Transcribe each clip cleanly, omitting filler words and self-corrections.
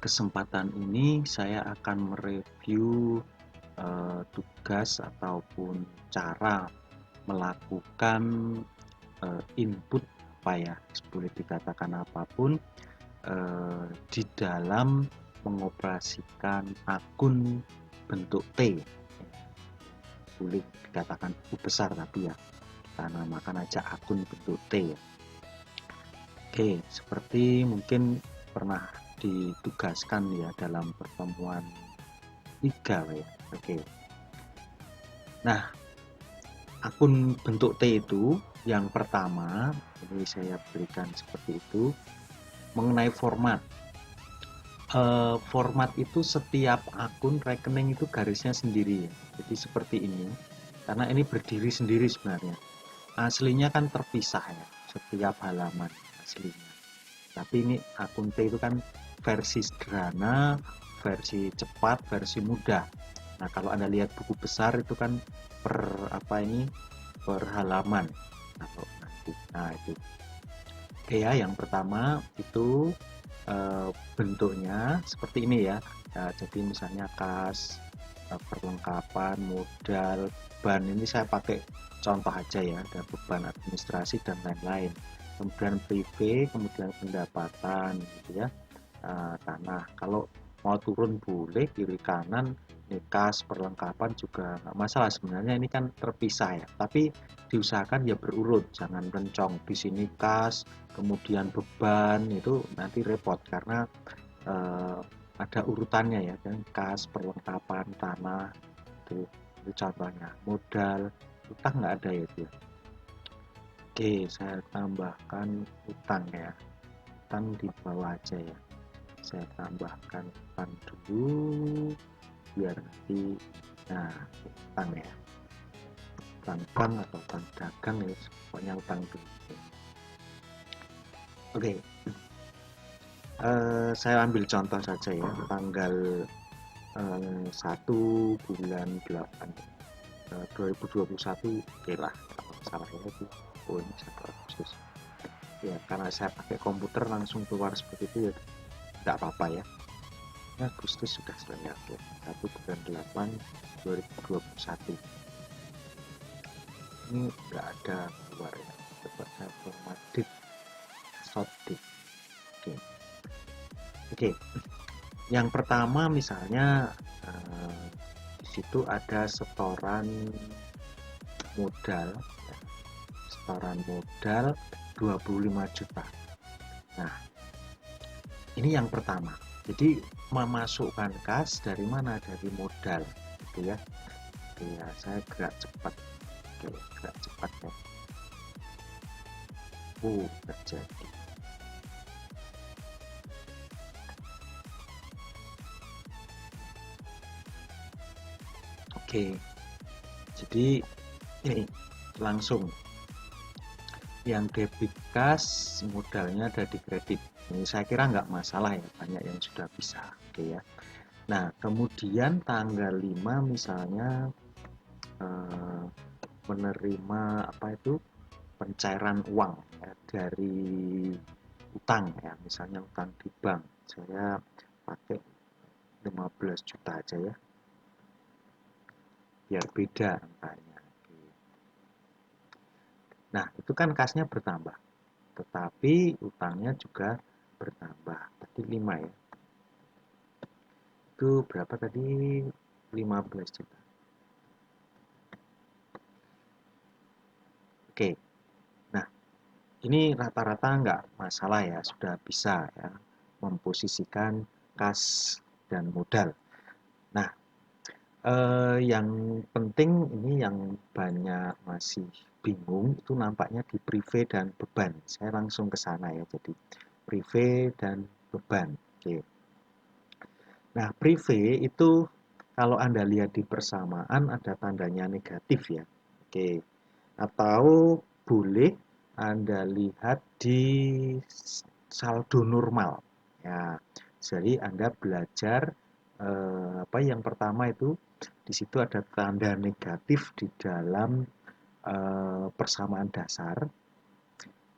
kesempatan ini saya akan mereview tugas ataupun cara melakukan input apa ya, boleh dikatakan apapun di dalam mengoperasikan akun bentuk T. Boleh dikatakan U besar tapi ya kita namakan aja akun bentuk T ya. Oke, seperti mungkin pernah ditugaskan ya dalam pertemuan 3 ya. Oke. Nah, akun bentuk T itu yang pertama, ini saya berikan seperti itu, mengenai format. Format itu setiap akun rekening itu garisnya sendiri ya. Jadi seperti ini. Karena ini berdiri sendiri sebenarnya. Aslinya kan terpisah ya, setiap halaman aslinya. Tapi ini akun T itu kan versi sederhana, versi cepat, versi mudah. Nah, kalau Anda lihat buku besar itu kan per halaman. Nah, itu. Oke ya, yang pertama itu bentuknya seperti ini ya. Jadi misalnya kas, perlengkapan, modal, beban. Ini saya pakai contoh aja ya, ada beban administrasi dan lain-lain. Kemudian privé, kemudian pendapatan gitu ya. Tanah. Kalau mau turun boleh kiri kanan, ini kas perlengkapan juga nggak masalah. Sebenarnya ini kan terpisah ya, tapi diusahakan ya berurut, jangan rencong di sini kas kemudian beban, itu nanti repot karena eh, ada urutannya ya kan, kas perlengkapan tanah itu contohnya. Modal utang nggak ada ya dia. Oke, saya tambahkan utang ya, utang di bawah aja ya. Saya tambahkan utang dulu biar nanti, nah, utang ya, utang bank atau utang dagang ya, pokoknya utang dulu. Oke, saya ambil contoh saja ya, tanggal 1 bulan 8 2021, oke lah, kalau salah ya itu, oh ini 1 Agustus ya, karena saya pakai komputer langsung keluar seperti itu ya, tidak apa-apa ya. Agustus sudah selesai. Oke, 1 bulan 8 2021 ini nggak ada keluar ya, coba saya formatted sorted. Oke. Oke, yang pertama misalnya di situ ada setoran modal ya, setoran modal 25 juta. Nah, ini yang pertama. Jadi memasukkan kas dari mana? Dari modal gitu ya. Oke ya, saya gerak cepat. Oke, gerak cepat ya. Terjadi. Oke. Jadi ini langsung yang debit kas modalnya ada di kredit. Ini saya kira nggak masalah ya, banyak yang sudah bisa. Oke ya. Nah, kemudian tanggal 5 misalnya eh, menerima apa itu, pencairan uang ya, dari utang ya, misalnya utang di bank. Saya pakai 15 juta aja ya, biar beda angkanya. Nah, itu kan kasnya bertambah, tetapi utangnya juga bertambah. Tadi 5 ya. Itu berapa tadi? 15 juta. Oke. Nah, ini rata-rata nggak masalah ya, sudah bisa ya memposisikan kas dan modal. Nah, yang penting ini yang banyak masih bingung itu nampaknya di privé dan beban. Saya langsung ke sana ya, jadi privé dan beban. Oke. Nah, privé itu kalau Anda lihat di persamaan ada tandanya negatif ya. Oke. Atau boleh Anda lihat di saldo normal. Ya. Jadi Anda belajar apa yang pertama itu di situ ada tanda negatif di dalam persamaan dasar,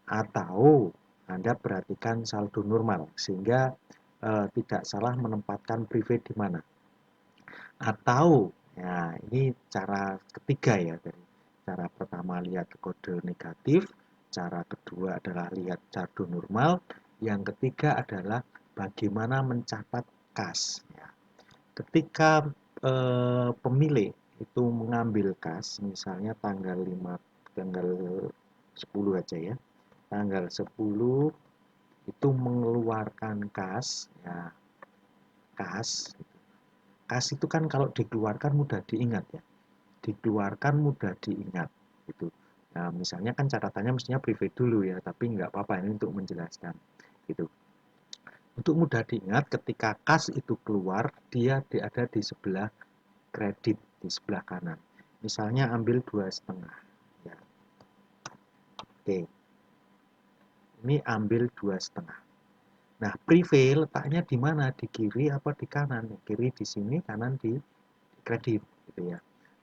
atau Anda perhatikan saldo normal sehingga tidak salah menempatkan private di mana. Atau ya ini cara ketiga ya, dari cara pertama lihat kode negatif, cara kedua adalah lihat saldo normal, yang ketiga adalah bagaimana mencatat kas ya. Ketika pemilik itu mengambil kas, misalnya tanggal 10 aja ya. Tanggal 10 itu mengeluarkan kas ya. Kas itu kan kalau dikeluarkan mudah diingat ya. Dikeluarkan mudah diingat gitu. Nah, misalnya kan catatannya mestinya private dulu ya, tapi nggak apa-apa, ini untuk menjelaskan gitu. Untuk mudah diingat, ketika kas itu keluar, dia ada di sebelah kredit, di sebelah kanan. Misalnya ambil 2,5 ya. Oke, ini ambil 2,5. Nah, prive letaknya di mana? Di kiri apa di kanan? Kiri di sini, kanan di kredit gitu ya.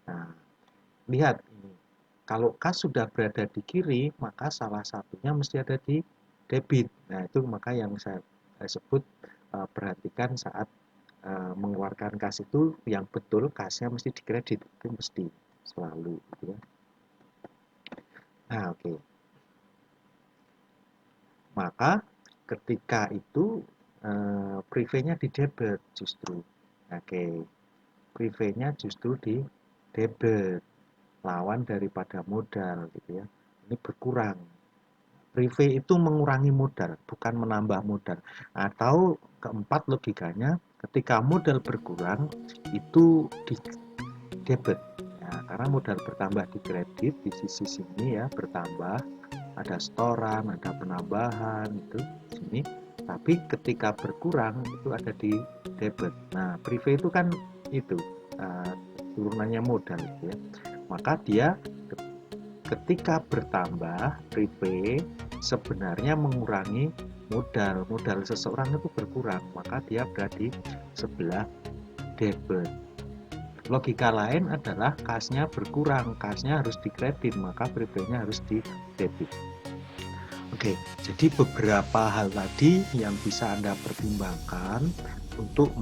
Nah, lihat ini. Kalau kas sudah berada di kiri, maka salah satunya mesti ada di debit. Nah, itu maka yang saya sebut perhatikan saat mengeluarkan kas itu yang betul kasnya mesti di kredit, itu mesti selalu gitu ya. Nah, oke. Maka ketika itu prive-nya di debit justru. Oke. Prive-nya justru di debit, lawan daripada modal gitu ya. Ini berkurang. Prive itu mengurangi modal, bukan menambah modal. Atau keempat logikanya, ketika modal berkurang itu di debit. Ya, karena modal bertambah di kredit di sisi sini ya bertambah, ada setoran, ada penambahan itu sini. Tapi ketika berkurang itu ada di debit. Nah, prive itu kan itu turunannya modal gitu ya. Maka dia ketika bertambah prive sebenarnya mengurangi modal seseorang itu berkurang, maka dia berada di sebelah debit. Logika lain adalah kasnya berkurang, kasnya harus dikredit, maka prive-nya harus di debit. Oke, jadi beberapa hal tadi yang bisa Anda pertimbangkan untuk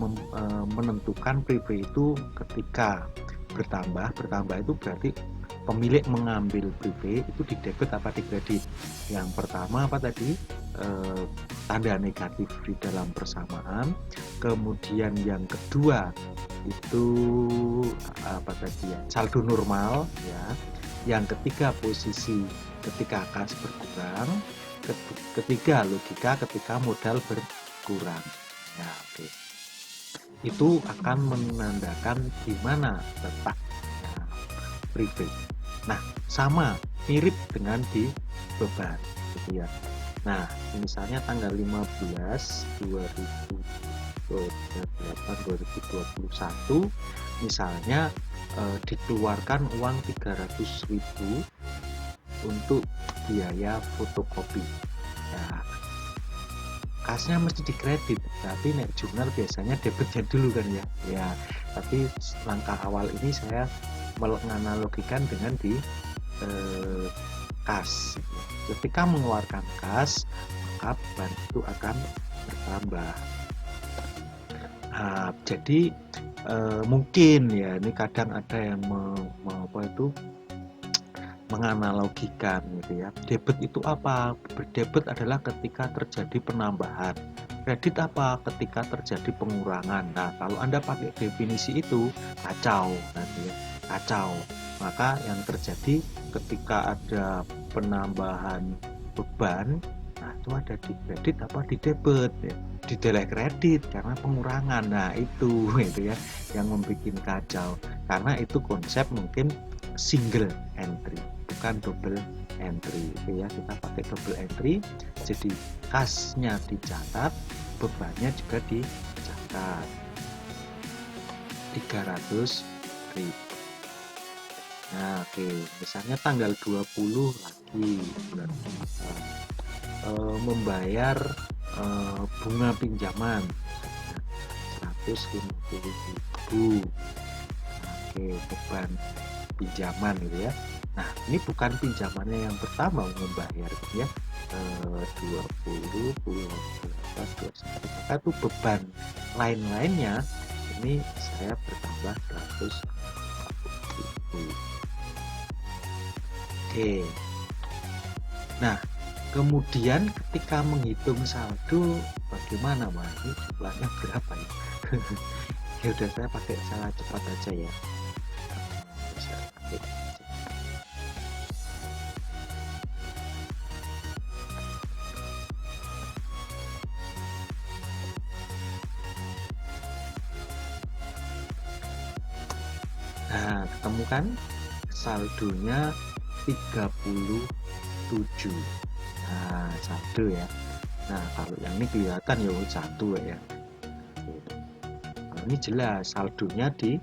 menentukan prive itu ketika bertambah itu berarti pemilik mengambil prive itu di debit apa di kredit. Yang pertama apa tadi? Tanda negatif di dalam persamaan. Kemudian yang kedua itu apa tadi ya? Saldo normal ya. Yang ketiga posisi ketika kas berkurang. Ketiga logika ketika modal berkurang. Ya, oke. Itu akan menandakan di mana letaknya prive. Nah, sama mirip dengan di beban gitu ya. Nah, misalnya tanggal 15 2021 misalnya dikeluarkan uang 300.000 untuk biaya fotokopi. Nah, kasnya mesti dikredit, tapi nek jurnal biasanya debitnya dulu kan ya. Ya, tapi langkah awal ini saya menganalogikan dengan di kas. Ketika mengeluarkan kas, maka beban itu akan bertambah. Nah, jadi mungkin ya ini kadang ada yang menganalogikan gitu ya. Debit itu apa? Debit adalah ketika terjadi penambahan. Kredit apa? Ketika terjadi pengurangan. Nah, kalau Anda pakai definisi itu kacau nanti ya. Kacau. Maka yang terjadi ketika ada penambahan beban, nah itu ada di kredit apa di debit ya. Di deleh kredit karena pengurangan. Nah, itu ya yang membuat kacau. Karena itu konsep mungkin single entry, bukan double entry. Oke ya, kita pakai double entry, jadi kasnya dicatat, bebannya juga dicatat. 300.000. Nah, oke, misalnya tanggal 20 lagi bulan membayar bunga pinjaman 150.000. Oke, beban pinjaman gitu ya. Nah, ini bukan pinjamannya yang pertama membayar gitu ya. 20, 28, 29, maka itu beban lain-lainnya ini saya bertambah 140.000. Oke. Nah, kemudian ketika menghitung saldo bagaimana, Mas? Ini jumlahnya berapa ya? Ya udah, saya pakai cara cepat aja ya. Saya pakai. Nah, ketemu kan saldonya 37. Nah, saldo ya. Nah, kalau yang ini kelihatan ya satu ya. Nah, ini jelas saldonya di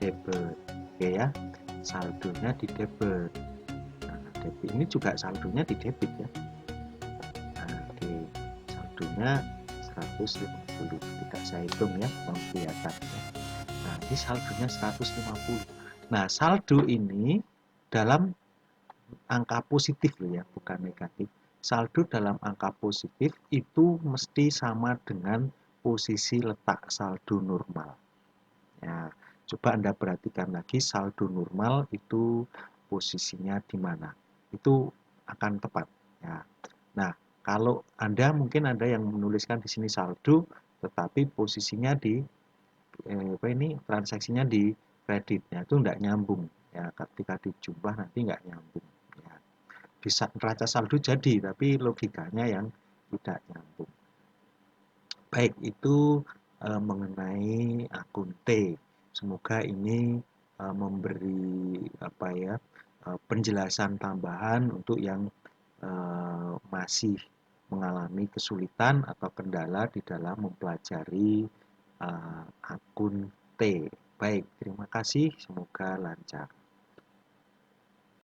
debit. Oke ya. Saldonya di debit. Nah, debit ini juga saldonya di debit ya. Nah, di saldonya 150. Tidak saya hitung ya, kelihatan ya. Nah, ini saldonya 150. Nah, saldo ini dalam angka positif loh ya, bukan negatif. Saldo dalam angka positif itu mesti sama dengan posisi letak saldo normal. Ya, coba Anda perhatikan lagi saldo normal itu posisinya di mana. Itu akan tepat. Ya. Nah, kalau Anda mungkin ada yang menuliskan di sini saldo, tetapi posisinya di transaksinya di kreditnya itu enggak nyambung. Ya, ketika dijumlah nanti enggak nyambung. Ya. Bisa neraca saldo jadi, tapi logikanya yang tidak nyambung. Baik, itu mengenai akun T. Semoga ini memberi penjelasan tambahan untuk yang masih mengalami kesulitan atau kendala di dalam mempelajari akun T. Baik, terima kasih, semoga lancar.